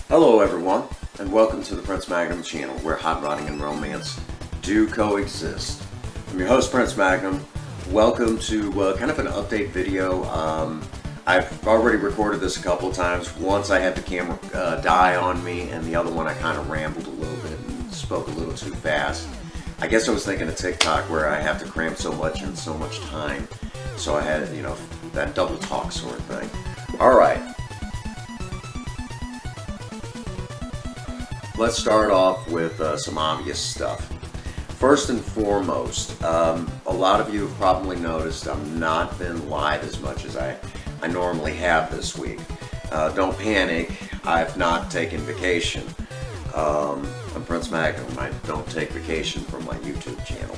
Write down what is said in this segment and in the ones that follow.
Hello everyone, and welcome to the Prince Magnum channel, where hot rodding and romance do coexist. I'm your host, Prince Magnum. Welcome to kind of an update video. I've already recorded this a couple of times. Once I had the camera die on me, and the other one I kind of rambled a little bit and spoke a little too fast. I guess I was thinking of TikTok, where I have to cram so much in so much time. So I had, that double talk sort of thing. Alright. Let's start off with some obvious stuff. First and foremost, a lot of you have probably noticed I've not been live as much as I normally have this week. Don't panic, I've not taken vacation. I'm Prince Magnum. I don't take vacation from my YouTube channel.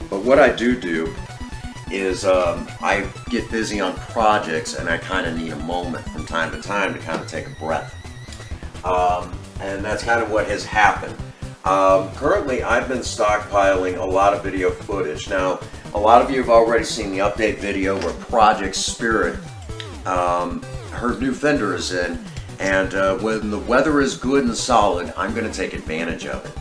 But what I do is I get busy on projects, and I kind of need a moment from time to time to kind of take a breath. And that's kind of what has happened. Currently, I've been stockpiling a lot of video footage. Now, a lot of you have already seen the update video where Project Spirit, her new Fender is in, and when the weather is good and solid, I'm going to take advantage of it.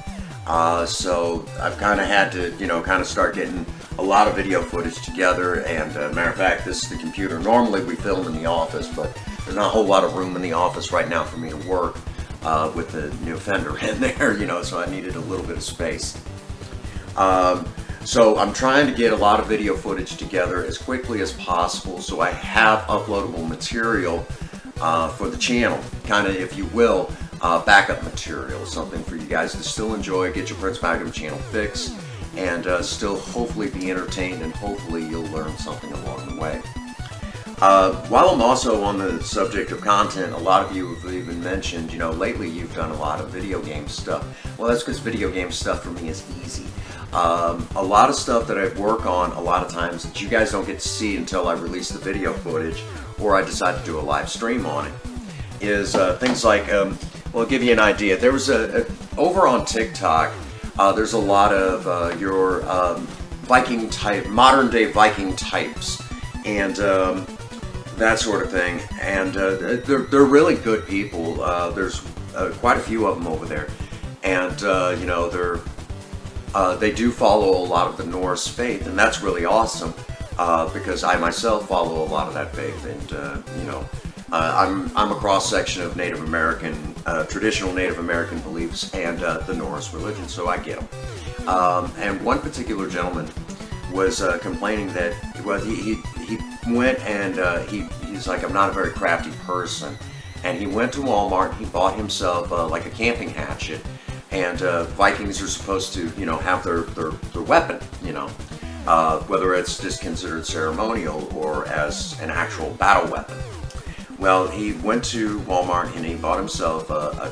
So I've kind of had to, kind of start getting a lot of video footage together. And matter of fact, this is the computer. Normally we film in the office, but there's not a whole lot of room in the office right now for me to work with the new Fender in there, so I needed a little bit of space. So I'm trying to get a lot of video footage together as quickly as possible, so I have uploadable material for the channel, kind of, if you will, backup material, something for you guys to still enjoy, get your Prince Magnum channel fixed, and still hopefully be entertained, and hopefully you'll learn something along the way. While I'm also on the subject of content, a lot of you have even mentioned, lately you've done a lot of video game stuff. Well, that's because video game stuff for me is easy. A lot of stuff that I work on a lot of times that you guys don't get to see until I release the video footage, or I decide to do a live stream on it, is things like, well, I'll give you an idea. There was over on TikTok, there's a lot of your Viking type, modern day Viking types, and that sort of thing. And they're really good people. There's quite a few of them over there, and they do follow a lot of the Norse faith, and that's really awesome, because I myself follow a lot of that faith, and I'm a cross section of Native American, traditional Native American beliefs, and the Norse religion, so I get them. And one particular gentleman was complaining that, well, he went and he's like, I'm not a very crafty person, and he went to Walmart, he bought himself like a camping hatchet. And Vikings are supposed to, have their weapon, whether it's just considered ceremonial or as an actual battle weapon. Well, he went to Walmart and he bought himself a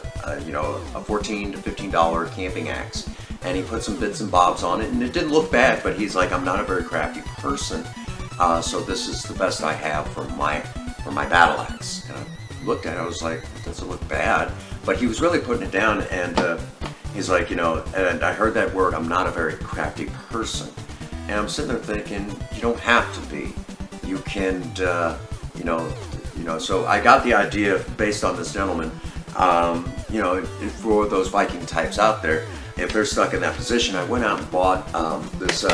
$14 to $15 camping axe, and he put some bits and bobs on it, and it didn't look bad. But he's like, I'm not a very crafty person, so this is the best I have for my battle axe. And I looked at it, I was like, it doesn't look bad. But he was really putting it down, and he's like, and I heard that word, I'm not a very crafty person. And I'm sitting there thinking, you don't have to be. You can, so I got the idea based on this gentleman, for those Viking types out there, if they're stuck in that position, I went out and bought this,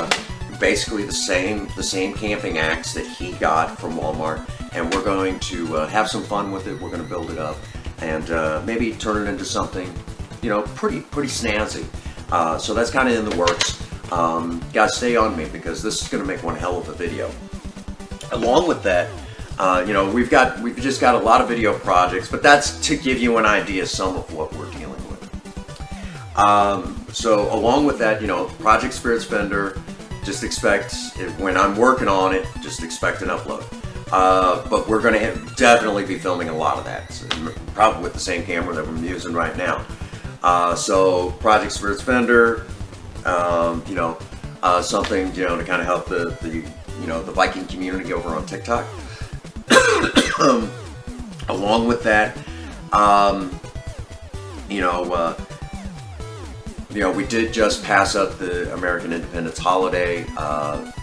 basically the same camping axe that he got from Walmart, and we're going to have some fun with it. We're going to build it up, and maybe turn it into something, pretty snazzy. So that's kind of in the works. Guys, stay on me, because this is going to make one hell of a video. Along with that, we've just got a lot of video projects, but that's to give you an idea some of what we're dealing with. So along with that, Project Spirit's Fender, just expect, when I'm working on it, just expect an upload. But we're going to definitely be filming a lot of that, so probably with the same camera that we're using right now. So Project Spirit's Fender, something, to kind of help the Viking community over on TikTok. Along with that, you know, we did just pass up the American Independence holiday.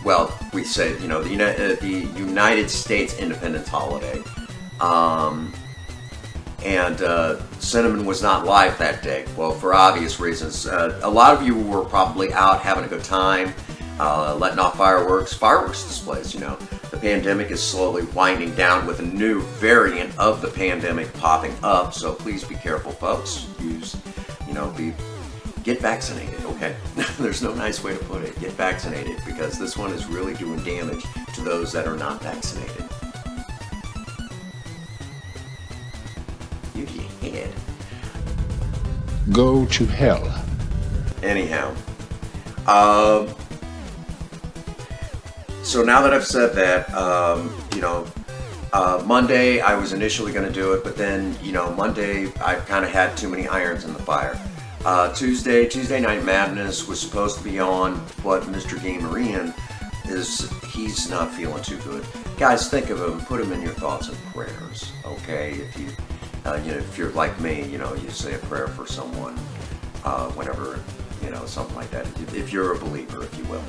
Well, we say, the United States Independence holiday. And Cinnamon was not live that day. Well, for obvious reasons. A lot of you were probably out having a good time, letting off fireworks displays. The pandemic is slowly winding down with a new variant of the pandemic popping up. So please be careful, folks. Get vaccinated, okay? There's no nice way to put it. Get vaccinated, because this one is really doing damage to those that are not vaccinated. You head. Go to hell. Anyhow, so now that I've said that, Monday I was initially going to do it, but then, Monday I kind of had too many irons in the fire. Tuesday Night Madness was supposed to be on, but Mr. Gamerian he's not feeling too good. Guys, think of him, put him in your thoughts and prayers, okay? If you're like me, you say a prayer for someone, whenever, something like that. If you're a believer, if you will.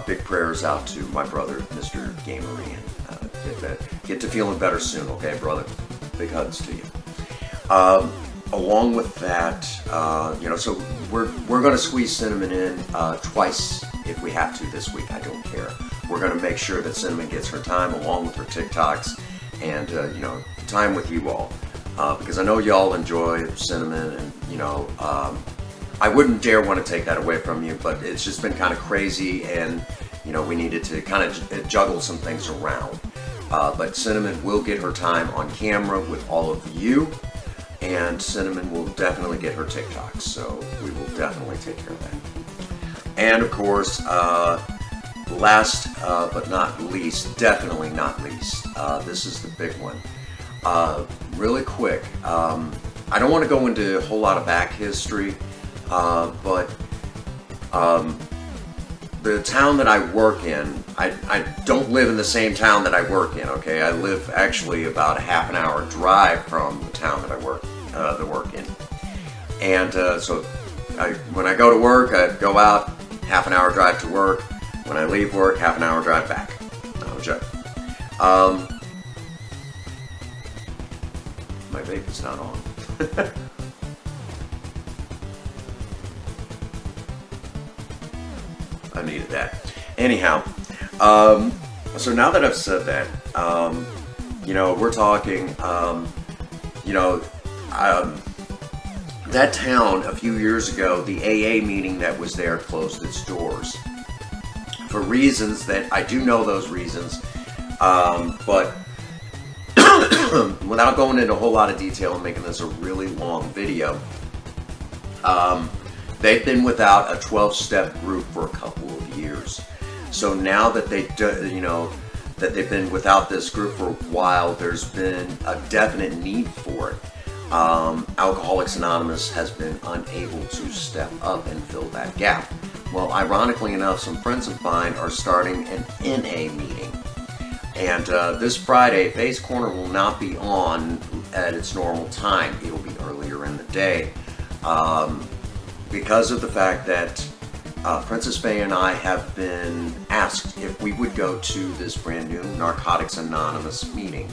Big prayers out to my brother, Mr. Gamerian. Get to feeling better soon, okay, brother? Big hugs to you. Along with that, so we're going to squeeze Cinnamon in twice if we have to this week. I don't care. We're going to make sure that Cinnamon gets her time along with her TikToks and, time with you all. Because I know y'all enjoy Cinnamon, and, I wouldn't dare want to take that away from you, but it's just been kind of crazy, and, we needed to kind of juggle some things around. But Cinnamon will get her time on camera with all of you. And Cinnamon will definitely get her TikToks, so we will definitely take care of that. And of course, last but not least, definitely not least, this is the big one. Really quick, I don't want to go into a whole lot of back history, but the town that I work in, I don't live in the same town that I work in, okay? I live actually about a half an hour drive from the town that I work in. And so when I go to work, I go out, half an hour drive to work. When I leave work, half an hour drive back. No joke. My vape is not on. I needed that. Anyhow, so now that I've said that, we're talking, that town a few years ago, the AA meeting that was there closed its doors for reasons that I do know those reasons, but without going into a whole lot of detail and making this a really long video, they've been without a 12-step group for a couple of years. So now that that they've been without this group for a while, there's been a definite need for it. Alcoholics Anonymous has been unable to step up and fill that gap. Well, ironically enough, some friends of mine are starting an NA meeting. And this Friday, Faye's Corner will not be on at its normal time. It'll be earlier in the day. Because of the fact that Princess Faye and I have been asked if we would go to this brand new Narcotics Anonymous meeting.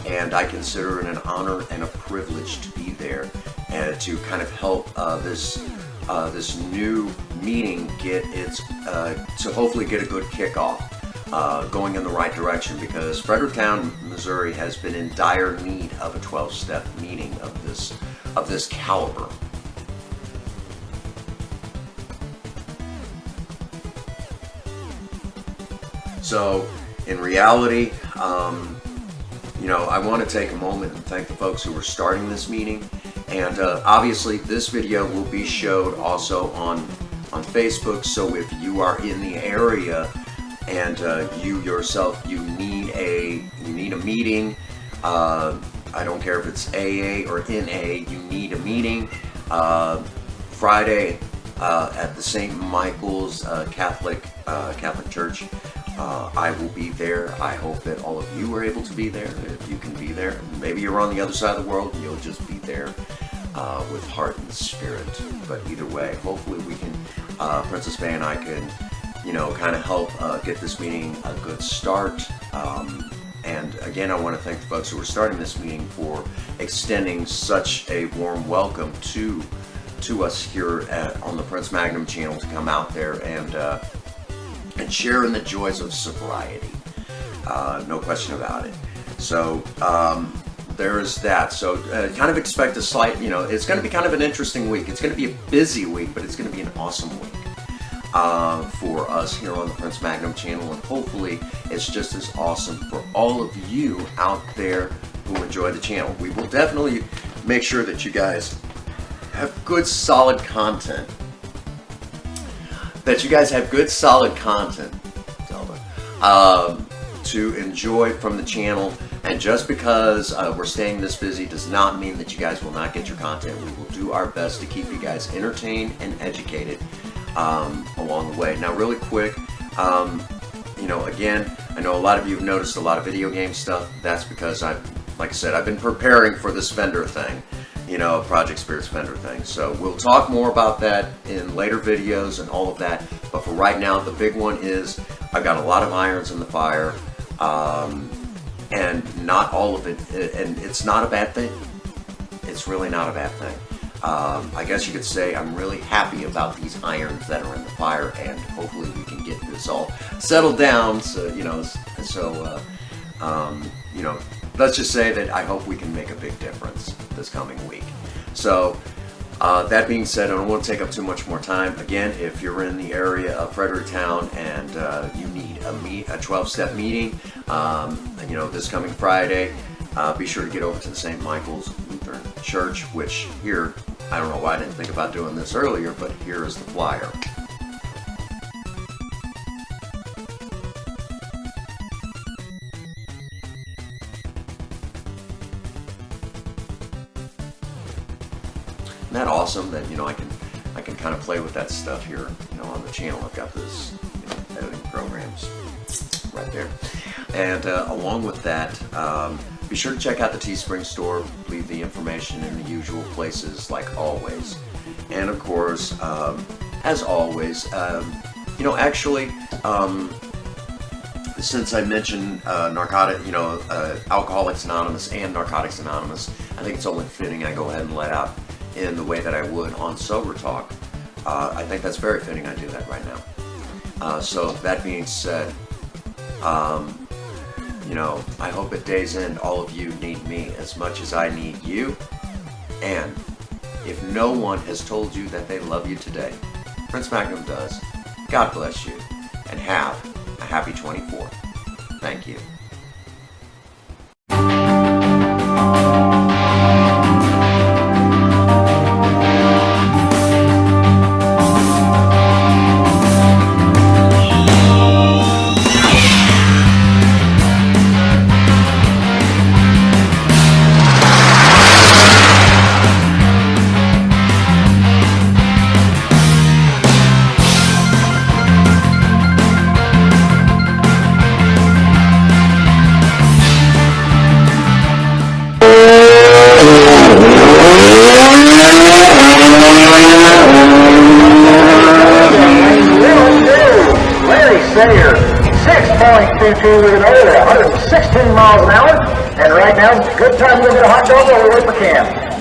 And I consider it an honor and a privilege to be there and to kind of help this new meeting get to hopefully get a good kickoff, going in the right direction, because Fredericktown, Missouri has been in dire need of a 12-step meeting of this caliber. So, in reality, I want to take a moment and thank the folks who are starting this meeting. And obviously, this video will be showed also on Facebook. So if you are in the area and you yourself need a meeting, I don't care if it's AA or NA, you need a meeting. Friday at the St. Michael's Catholic Church. I will be there. I hope that all of you are able to be there, if you can be there. Maybe you're on the other side of the world and you'll just be there. with heart and spirit. But either way, hopefully we can, Princess Bay and I can, kind of help get this meeting a good start. And again, I want to thank the folks who are starting this meeting for extending such a warm welcome to us here on the Prince Magnum channel to come out there and share in the joys of sobriety. No question about it. So there is that. So kind of expect a slight, it's going to be kind of an interesting week. It's going to be a busy week, but it's going to be an awesome week for us here on the Prince Magnum channel. And hopefully it's just as awesome for all of you out there who enjoy the channel. We will definitely make sure that you guys have good solid content. To enjoy from the channel. And just because we're staying this busy does not mean that you guys will not get your content. We will do our best to keep you guys entertained and educated along the way. Now really quick, again, I know a lot of you have noticed a lot of video game stuff. That's because like I said, I've been preparing for this Fender thing, Project Spirits Fender thing. So we'll talk more about that in later videos and all of that. But for right now, the big one is I've got a lot of irons in the fire, and not all of it, and it's not a bad thing. It's really not a bad thing. I guess you could say I'm really happy about these irons that are in the fire, and hopefully we can get this all settled down. So let's just say that I hope we can make a big difference this coming week. So that being said, I don't want to take up too much more time. Again, if you're in the area of Fredericktown and you need a 12-step meeting, this coming Friday, be sure to get over to the St. Michael's Lutheran Church, which here, I don't know why I didn't think about doing this earlier, but here is the flyer. Isn't that awesome that I can kind of play with that stuff here on the channel. I've got this editing programs right there, and along with that, be sure to check out the Teespring store. Leave the information in the usual places like always, and of course, as always, since I mentioned Alcoholics Anonymous and Narcotics Anonymous, I think it's only fitting I go ahead and let out in the way that I would on Sober Talk. I think that's very fitting I do that right now. So that being said, I hope at day's end all of you need me as much as I need you. And if no one has told you that they love you today, Prince Magnum does. God bless you, and have a happy 24th. Thank you. Sayer, 6.22 with an over 116 miles an hour. And right now, good time to go get a hot dog while we wait for Cam.